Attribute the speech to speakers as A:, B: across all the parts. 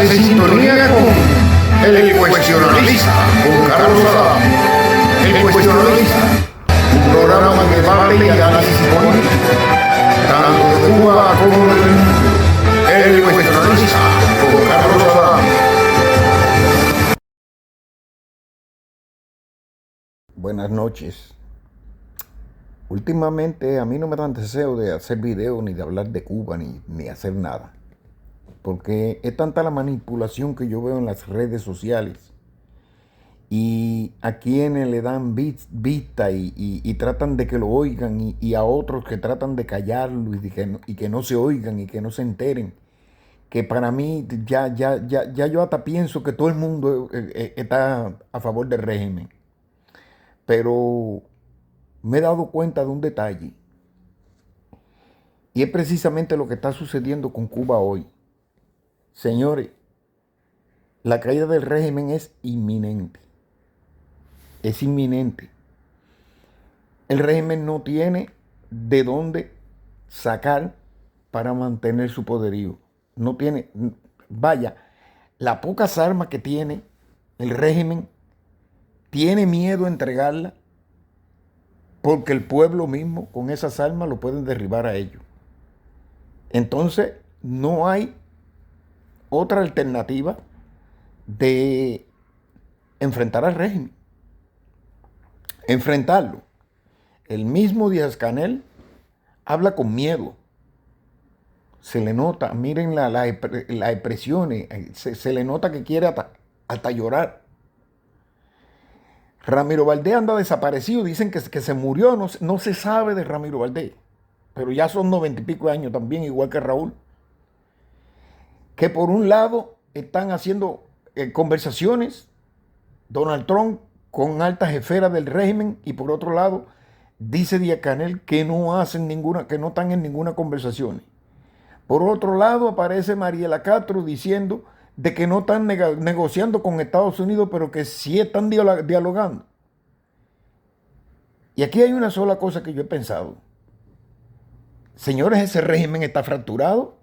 A: Estás en sintonía con El Cuestionalista, con Carlos Adame. El Cuestionalista, un programa de debate y análisis político, tanto de Cuba como de Perú. El Cuestionalista, con Carlos Adame.
B: Buenas noches. Últimamente a mí no me dan deseo de hacer videos ni de hablar de Cuba ni hacer nada. Porque es tanta la manipulación que yo veo en las redes sociales. Y a quienes le dan vista y tratan de que lo oigan y a otros que tratan de callarlo y que no se oigan y que no se enteren. Que para mí ya yo hasta pienso que todo el mundo está a favor del régimen. Pero me he dado cuenta de un detalle. Y es precisamente lo que está sucediendo con Cuba hoy. Señores, la caída del régimen es inminente. Es inminente. El régimen no tiene de dónde sacar para mantener su poderío. No tiene, vaya, las pocas armas que tiene el régimen, tiene miedo a entregarlas porque el pueblo mismo con esas armas lo pueden derribar a ellos. Entonces, no hay otra alternativa de enfrentar al régimen. Enfrentarlo. El mismo Díaz-Canel habla con miedo. Se le nota, miren las expresiones, se le nota que quiere hasta llorar. Ramiro Valdés anda desaparecido, dicen que se murió, no se sabe de Ramiro Valdés, pero ya son 90 y pico de años también, igual que Raúl. Que por un lado están haciendo conversaciones Donald Trump con altas esferas del régimen y por otro lado dice Díaz-Canel que no están en ninguna conversación. Por otro lado aparece Mariela Castro diciendo de que no están negociando con Estados Unidos, pero que sí están dialogando. Y aquí hay una sola cosa que yo he pensado. Señores, ese régimen está fracturado.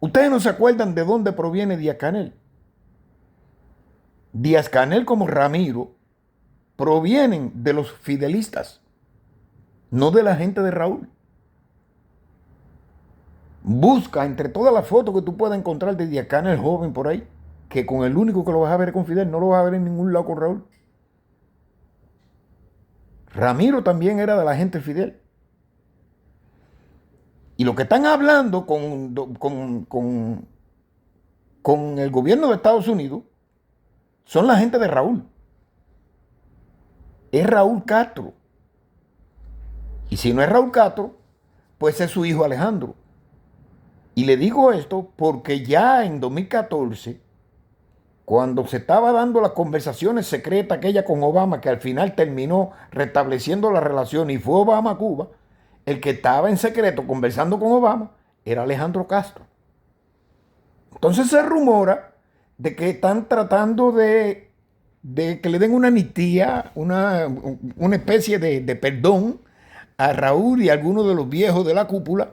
B: Ustedes no se acuerdan de dónde proviene Díaz-Canel. Díaz-Canel como Ramiro provienen de los fidelistas, no de la gente de Raúl. Busca entre todas las fotos que tú puedas encontrar de Díaz-Canel joven por ahí, que con el único que lo vas a ver es con Fidel, no lo vas a ver en ningún lado con Raúl. Ramiro también era de la gente Fidel. Y lo que están hablando con el gobierno de Estados Unidos son la gente de Raúl. Es Raúl Castro. Y si no es Raúl Castro, pues es su hijo Alejandro. Y le digo esto porque ya en 2014, cuando se estaba dando las conversaciones secretas aquella con Obama, que al final terminó restableciendo la relación y fue Obama a Cuba, el que estaba en secreto conversando con Obama era Alejandro Castro. Entonces se rumora de que están tratando de que le den una amnistía, una especie de perdón a Raúl y a algunos de los viejos de la cúpula.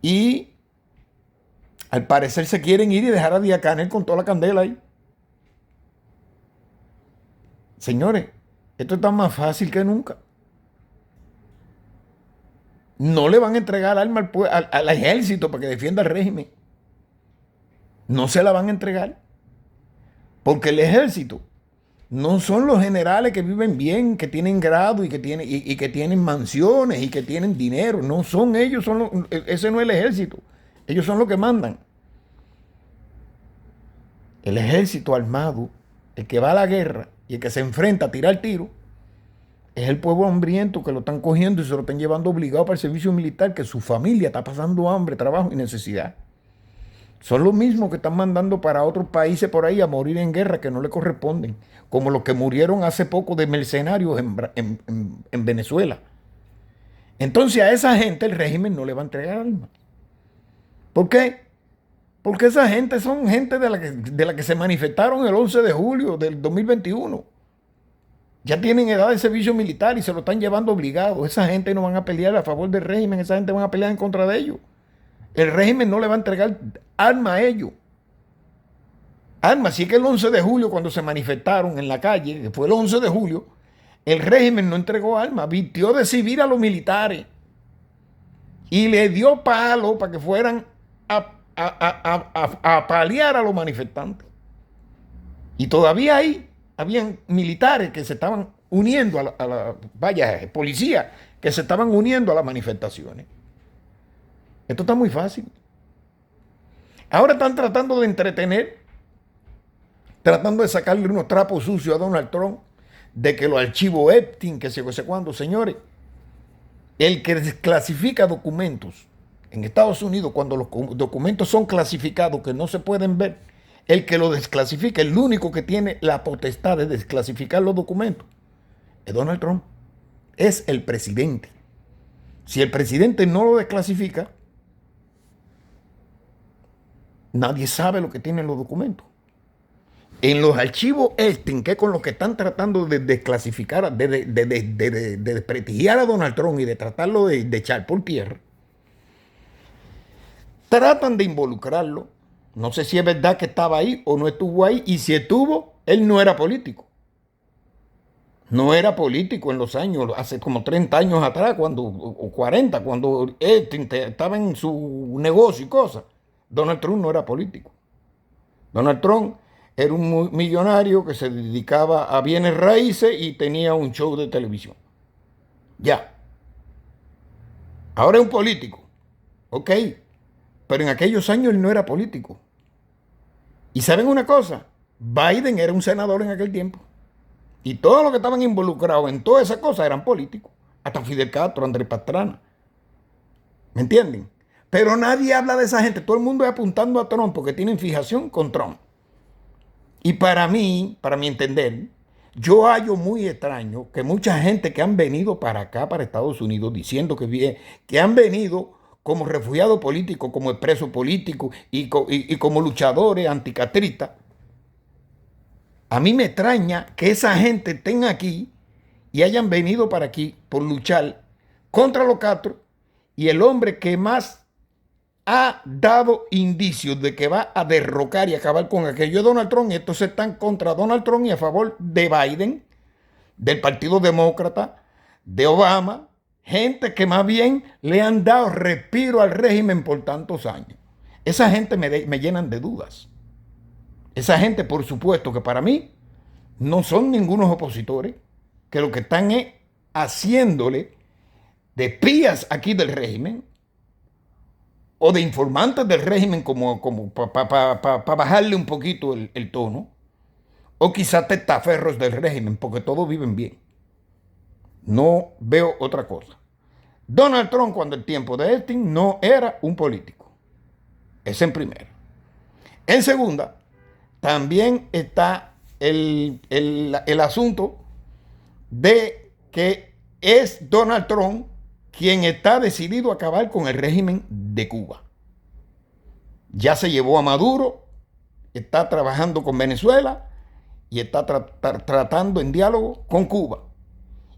B: Y al parecer se quieren ir y dejar a Díaz-Canel con toda la candela ahí. Señores, esto está más fácil que nunca. No le van a entregar armas al ejército para que defienda el régimen. No se la van a entregar. Porque el ejército no son los generales que viven bien, que tienen grado y que tienen mansiones y que tienen dinero. No son ellos, ese no es el ejército. Ellos son los que mandan. El ejército armado, el que va a la guerra y el que se enfrenta a tirar tiro, es el pueblo hambriento que lo están cogiendo y se lo están llevando obligado para el servicio militar, que su familia está pasando hambre, trabajo y necesidad. Son los mismos que están mandando para otros países por ahí a morir en guerra que no le corresponden, como los que murieron hace poco de mercenarios en Venezuela. Entonces a esa gente el régimen no le va a entregar armas. ¿Por qué? Porque esa gente son gente de la que se manifestaron el 11 de julio del 2021. Ya tienen edad de servicio militar y se lo están llevando obligado. Esa gente no van a pelear a favor del régimen, esa gente van a pelear en contra de ellos. El régimen no le va a entregar arma a ellos. Armas, sí que el 11 de julio, cuando se manifestaron en la calle, que fue el 11 de julio, el régimen no entregó armas, vistió de civil a los militares y le dio palo para que fueran a paliar a los manifestantes. Y todavía ahí habían militares que se estaban uniendo vaya, policías que se estaban uniendo a las manifestaciones. Esto está muy fácil. Ahora están tratando de entretener, tratando de sacarle unos trapos sucios a Donald Trump, de que los archivos Epstein, que sé cuándo, señores. El que desclasifica documentos en Estados Unidos, cuando los documentos son clasificados, que no se pueden ver, el que lo desclasifica, el único que tiene la potestad de desclasificar los documentos, es Donald Trump. Es el presidente. Si el presidente no lo desclasifica, nadie sabe lo que tienen los documentos. En los archivos Epstein, que es con los que están tratando de desclasificar, de desprestigiar a Donald Trump y de tratarlo de echar por tierra, tratan de involucrarlo. No sé si es verdad que estaba ahí o no estuvo ahí, y si estuvo, él no era político. No era político en los años, hace como 30 años atrás, o 40, cuando Epstein estaba en su negocio y cosas. Donald Trump no era político. Donald Trump era un millonario que se dedicaba a bienes raíces y tenía un show de televisión. Ya. Ahora es un político. Ok. Pero en aquellos años él no era político. ¿Y saben una cosa? Biden era un senador en aquel tiempo. Y todos los que estaban involucrados en todas esas cosas eran políticos. Hasta Fidel Castro, Andrés Pastrana. ¿Me entienden? Pero nadie habla de esa gente. Todo el mundo es apuntando a Trump porque tienen fijación con Trump. Y para mí, para mi entender, yo hallo muy extraño que mucha gente que han venido para acá, para Estados Unidos, diciendo que han venido como refugiados políticos, como expresos políticos y como luchadores anticastristas, a mí me extraña que esa gente estén aquí y hayan venido para aquí por luchar contra los Castro, y el hombre que más ha dado indicios de que va a derrocar y acabar con aquello de Donald Trump, y estos están contra Donald Trump y a favor de Biden, del Partido Demócrata, de Obama, gente que más bien le han dado respiro al régimen por tantos años. Esa gente me llenan de dudas. Esa gente, por supuesto, que para mí no son ningunos opositores, que lo que están es haciéndole de espías aquí del régimen, o de informantes del régimen como para bajarle un poquito el tono, o quizás testaferros del régimen, porque todos viven bien. No veo otra cosa. Donald Trump, cuando el tiempo de Epstein, no era un político. Es en primera. En segunda, también está el asunto de que es Donald Trump quien está decidido a acabar con el régimen de Cuba. Ya se llevó a Maduro, está trabajando con Venezuela y está tratando en diálogo con Cuba.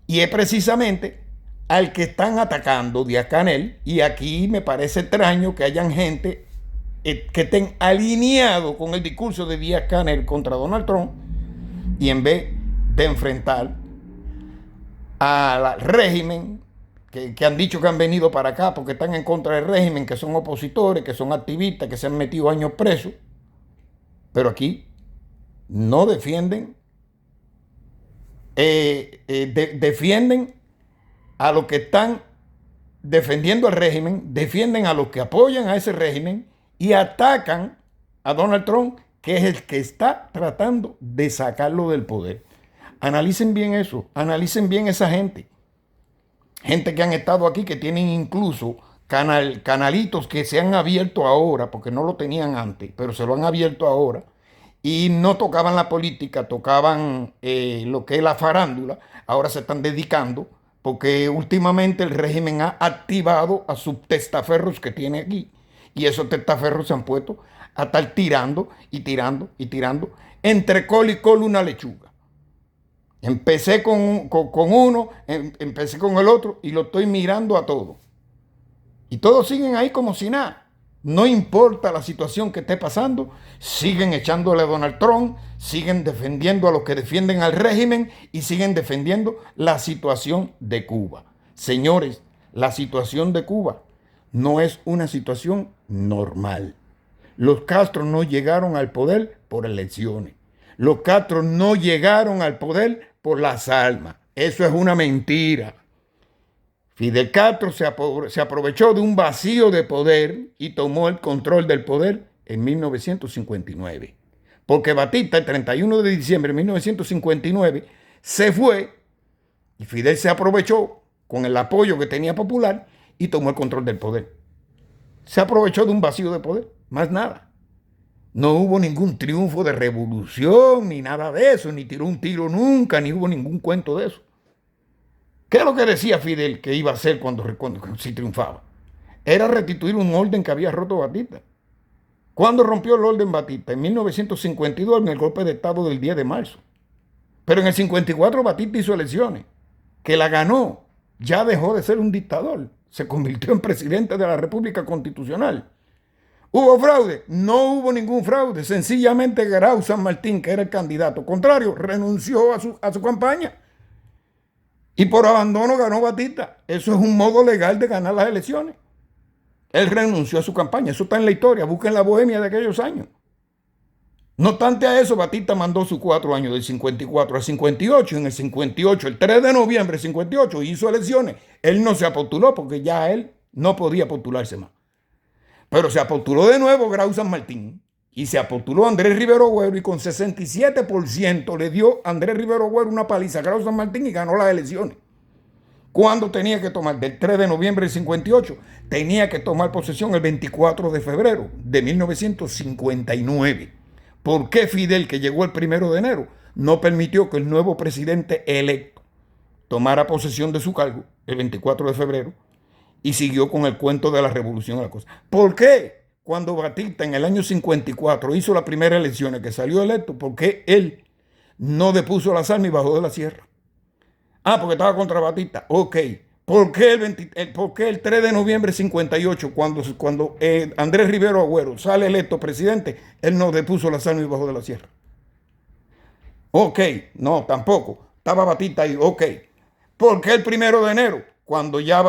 B: Y es precisamente al que están atacando Díaz-Canel, y aquí me parece extraño que hayan gente que estén alineados con el discurso de Díaz-Canel contra Donald Trump, y en vez de enfrentar al régimen, que han dicho que han venido para acá porque están en contra del régimen, que son opositores, que son activistas, que se han metido años presos, pero aquí no defienden, defienden a los que están defendiendo al régimen, defienden a los que apoyan a ese régimen y atacan a Donald Trump, que es el que está tratando de sacarlo del poder. Analicen bien eso, analicen bien esa gente. Gente que han estado aquí, que tienen incluso canalitos que se han abierto ahora, porque no lo tenían antes, pero se lo han abierto ahora, y no tocaban la política, tocaban lo que es la farándula. Ahora se están dedicando, porque últimamente el régimen ha activado a sus testaferros que tiene aquí, y esos testaferros se han puesto a estar tirando y tirando y tirando entre col y col una lechuga. Empecé con uno, empecé con el otro y lo estoy mirando a todos. Y todos siguen ahí como si nada. No importa la situación que esté pasando, siguen echándole a Donald Trump, siguen defendiendo a los que defienden al régimen y siguen defendiendo la situación de Cuba. Señores, la situación de Cuba no es una situación normal. Los Castro no llegaron al poder por elecciones. Los Castro no llegaron al poder por las armas. Eso es una mentira. Fidel Castro se aprovechó de un vacío de poder y tomó el control del poder en 1959. Porque Batista, el 31 de diciembre de 1959, se fue y Fidel se aprovechó con el apoyo que tenía popular y tomó el control del poder. Se aprovechó de un vacío de poder, más nada. No hubo ningún triunfo de revolución, ni nada de eso, ni tiró un tiro nunca, ni hubo ningún cuento de eso. ¿Qué es lo que decía Fidel que iba a hacer cuando si triunfaba? Era restituir un orden que había roto Batista. ¿Cuándo rompió el orden Batista? En 1952, en el golpe de Estado del 10 de marzo. Pero en el 54 Batista hizo elecciones, que la ganó. Ya dejó de ser un dictador. Se convirtió en presidente de la República Constitucional. ¿Hubo fraude? No hubo ningún fraude. Sencillamente Grau San Martín, que era el candidato contrario, renunció a su campaña. Y por abandono ganó Batista. Eso es un modo legal de ganar las elecciones. Él renunció a su campaña. Eso está en la historia. Busquen la bohemia de aquellos años. No obstante a eso, Batista mandó sus 4 años, del 54 al 58. En el 58, el 3 de noviembre del 58, hizo elecciones. Él no se apostuló porque ya él no podía postularse más. Pero se apostuló de nuevo Grau San Martín. Y se apostuló Andrés Rivero Agüero y con 67% le dio a Andrés Rivero Agüero una paliza a Grau San Martín y ganó las elecciones. ¿Cuándo tenía que tomar? Del 3 de noviembre del 58. Tenía que tomar posesión el 24 de febrero de 1959. ¿Por qué Fidel, que llegó el 1 de enero, no permitió que el nuevo presidente electo tomara posesión de su cargo el 24 de febrero y siguió con el cuento de la revolución a la cosa? ¿Por qué? Cuando Batista en el año 54 hizo las primeras elecciones que salió electo, ¿por qué él no depuso las armas y bajó de la sierra? Ah, porque estaba contra Batista. Ok. ¿Por qué el 3 de noviembre de 58, cuando Andrés Rivero Agüero sale electo presidente, él no depuso las armas y bajó de la sierra? Ok. No, tampoco. Estaba Batista ahí. Ok. ¿Por qué el 1 de enero, cuando ya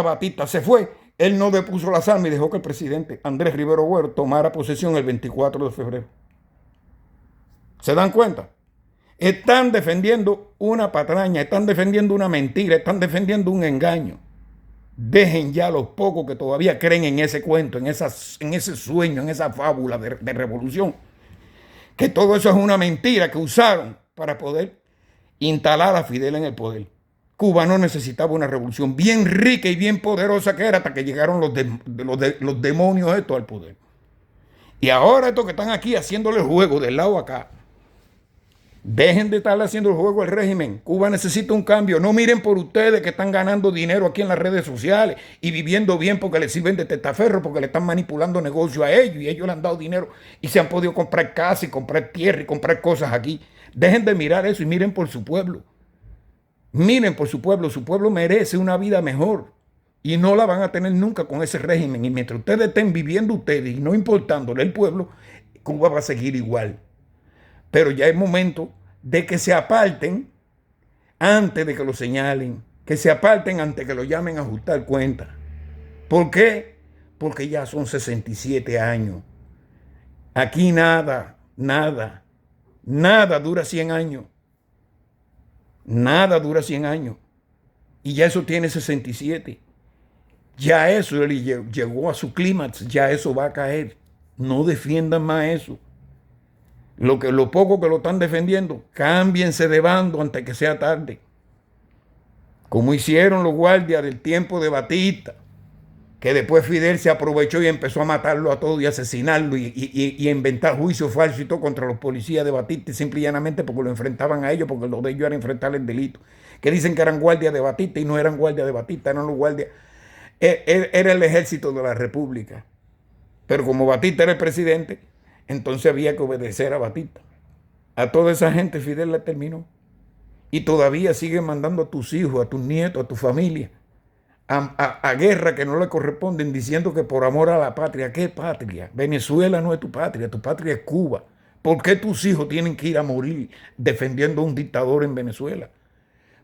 B: Batista se fue, él no depuso las armas y dejó que el presidente Andrés Rivero Agüero tomara posesión el 24 de febrero? ¿Se dan cuenta? Están defendiendo una patraña, están defendiendo una mentira, están defendiendo un engaño. Dejen ya los pocos que todavía creen en ese cuento, en ese sueño, en esa fábula de revolución. Que todo eso es una mentira que usaron para poder instalar a Fidel en el poder. Cuba no necesitaba una revolución, bien rica y bien poderosa que era, hasta que llegaron los demonios estos al poder. Y ahora estos que están aquí haciéndole el juego del lado acá, dejen de estar haciendo el juego al régimen. Cuba necesita un cambio. No miren por ustedes que están ganando dinero aquí en las redes sociales y viviendo bien porque les sirven de testaferro, porque le están manipulando negocio a ellos y ellos le han dado dinero y se han podido comprar casa y comprar tierra y comprar cosas aquí. Dejen de mirar eso y miren por su pueblo. Miren por su pueblo merece una vida mejor y no la van a tener nunca con ese régimen. Y mientras ustedes estén viviendo ustedes y no importándole el pueblo, Cuba va a seguir igual. Pero ya es momento de que se aparten antes de que lo señalen, que se aparten antes de que lo llamen a ajustar cuentas. ¿Por qué? Porque ya son 67 años. Aquí nada dura 100 años. Nada dura 100 años. Y ya eso tiene 67. Ya eso llegó a su clímax. Ya eso va a caer. No defiendan más eso. Lo poco que lo están defendiendo, cámbiense de bando antes que sea tarde. Como hicieron los guardias del tiempo de Batista, que después Fidel se aprovechó y empezó a matarlo a todos y asesinarlo y inventar juicios falsos y todo contra los policías de Batista, y simple y llanamente porque lo enfrentaban a ellos, porque lo de ellos era enfrentar el delito. Que dicen que eran guardias de Batista y no eran guardias de Batista, eran los guardias. Era el ejército de la República. Pero como Batista era el presidente, entonces había que obedecer a Batista. A toda esa gente Fidel la terminó. Y todavía sigue mandando a tus hijos, a tus nietos, a tu familia, a guerra que no le corresponden, diciendo que por amor a la patria. ¿Qué patria? Venezuela no es tu patria es Cuba. ¿Por qué tus hijos tienen que ir a morir defendiendo a un dictador en Venezuela?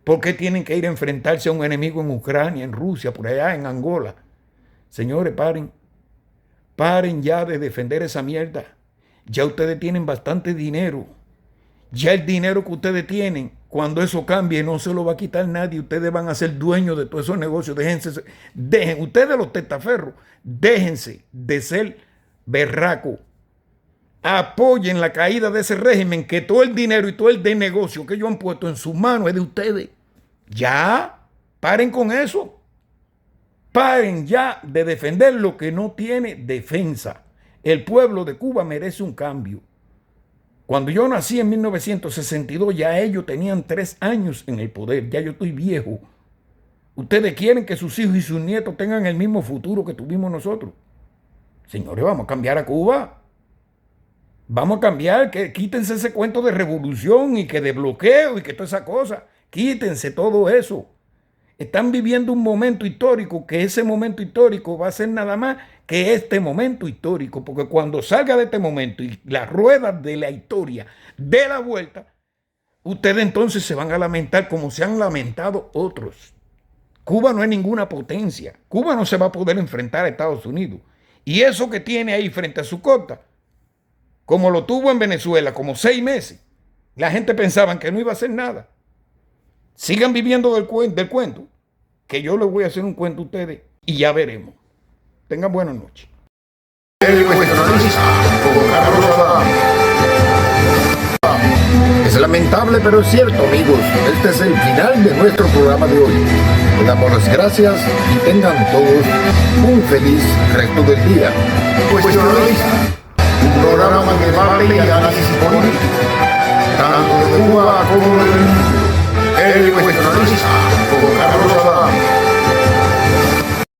B: ¿Por qué tienen que ir a enfrentarse a un enemigo en Ucrania, en Rusia, por allá, en Angola? Señores, paren. Paren ya de defender esa mierda. Ya ustedes tienen bastante dinero. Ya el dinero que ustedes tienen, cuando eso cambie, no se lo va a quitar nadie. Ustedes van a ser dueños de todos esos negocios. Dejen, ustedes los testaferros, déjense de ser berracos. Apoyen la caída de ese régimen, que todo el dinero y todo el de negocio que ellos han puesto en sus manos es de ustedes. Ya, paren con eso. Paren ya de defender lo que no tiene defensa. El pueblo de Cuba merece un cambio. Cuando yo nací en 1962, ya ellos tenían 3 años en el poder. Ya yo estoy viejo. Ustedes quieren que sus hijos y sus nietos tengan el mismo futuro que tuvimos nosotros. Señores, vamos a cambiar a Cuba. Vamos a cambiar, que quítense ese cuento de revolución y que de bloqueo y que toda esa cosa. Quítense todo eso. Están viviendo un momento histórico, que ese momento histórico va a ser nada más que este momento histórico, porque cuando salga de este momento y las ruedas de la historia dé la vuelta, ustedes entonces se van a lamentar como se han lamentado otros. Cuba no es ninguna potencia. Cuba no se va a poder enfrentar a Estados Unidos. Y eso que tiene ahí frente a su costa, como lo tuvo en Venezuela, como 6 meses, la gente pensaba que no iba a hacer nada. Sigan viviendo del cuento, que yo les voy a hacer un cuento a ustedes y ya veremos. Tengan buenas noches.
A: Es lamentable, pero es cierto, amigos. Este es el final de nuestro programa de hoy. Le damos las gracias y tengan todos un feliz resto del día. Cuestionalista, un programa de debate y análisis político, tanto de Cuba como del mundo. El Cuestionalista.